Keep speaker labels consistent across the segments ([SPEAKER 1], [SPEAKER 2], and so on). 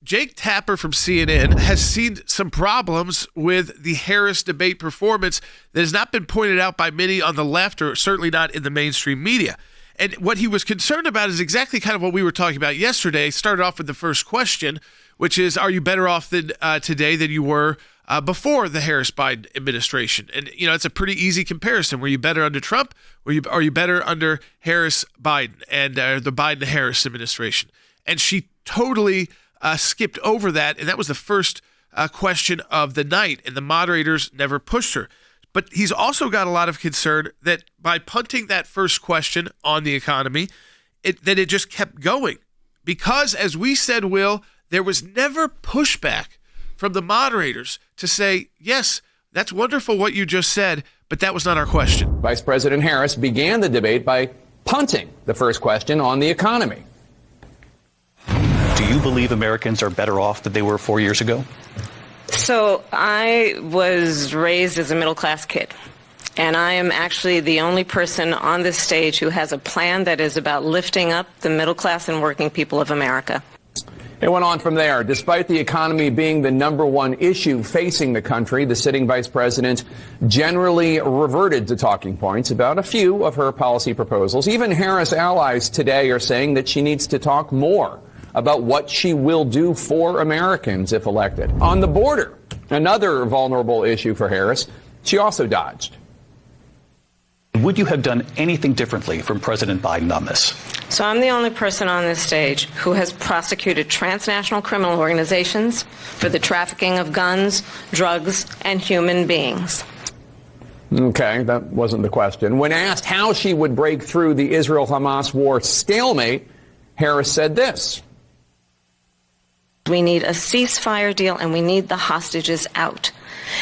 [SPEAKER 1] Jake Tapper from CNN has seen some problems with the Harris debate performance that has not been pointed out by many on the left, or certainly not in the mainstream media. And what he was concerned about is exactly kind of what we were talking about yesterday. Started off with the first question, which is, are you better off today than you were before the Harris-Biden administration? And, you know, it's a pretty easy comparison. Were you better under Trump? Are you better under Harris-Biden and the Biden-Harris administration? And she totally skipped over that, and that was the first question of the night, and the moderators never pushed her. But he's also got a lot of concern that by punting that first question on the economy, it just kept going. Because, as we said, Will, there was never pushback from the moderators to say, yes, that's wonderful what you just said, but that was not our question.
[SPEAKER 2] Vice President Harris began the debate by punting the first question on the economy.
[SPEAKER 3] Do you believe Americans are better off than they were 4 years ago?
[SPEAKER 4] So I was raised as a middle-class kid, and I am actually the only person on this stage who has a plan that is about lifting up the middle class and working people of America.
[SPEAKER 2] It went on from there. Despite the economy being the number one issue facing the country, the sitting vice president generally reverted to talking points about a few of her policy proposals. Even Harris allies today are saying that she needs to talk more about what she will do for Americans if elected. On the border, another vulnerable issue for Harris, she also dodged.
[SPEAKER 3] Would you have done anything differently from President Biden on this?
[SPEAKER 4] So I'm the only person on this stage who has prosecuted transnational criminal organizations for the trafficking of guns, drugs, and human beings.
[SPEAKER 2] Okay, that wasn't the question. When asked how she would break through the Israel-Hamas war stalemate, Harris said this.
[SPEAKER 4] We need a ceasefire deal, and we need the hostages out.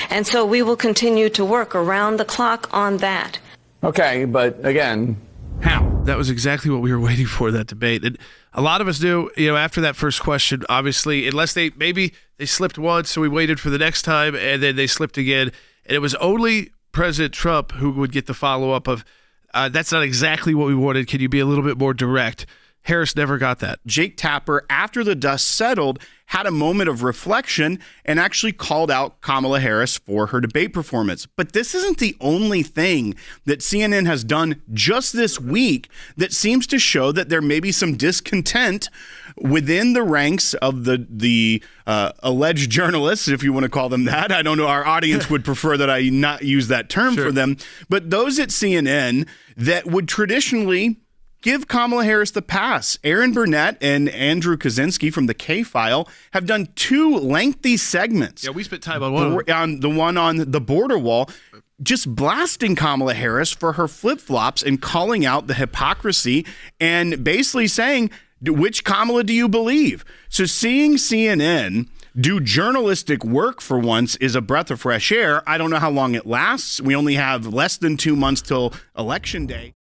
[SPEAKER 4] And so we will continue to work around the clock on that.
[SPEAKER 2] Okay, but again, how?
[SPEAKER 1] That was exactly what we were waiting for, that debate. And a lot of us knew, after that first question, obviously, unless maybe they slipped once, so we waited for the next time, and then they slipped again. And it was only President Trump who would get the follow-up of, that's not exactly what we wanted. Can you be a little bit more direct? Harris never got that.
[SPEAKER 5] Jake Tapper, after the dust settled, had a moment of reflection and actually called out Kamala Harris for her debate performance. But this isn't the only thing that CNN has done just this week that seems to show that there may be some discontent within the ranks of the alleged journalists, if you want to call them that. I don't know. Our audience would prefer that I not use that term for them. But those at CNN that would traditionally give Kamala Harris the pass. Aaron Burnett and Andrew Kaczynski from the K-File have done two lengthy segments.
[SPEAKER 1] Yeah, we spent time on one.
[SPEAKER 5] On the one on the border wall, just blasting Kamala Harris for her flip-flops and calling out the hypocrisy and basically saying, which Kamala do you believe? So seeing CNN do journalistic work for once is a breath of fresh air. I don't know how long it lasts. We only have less than 2 months till Election Day.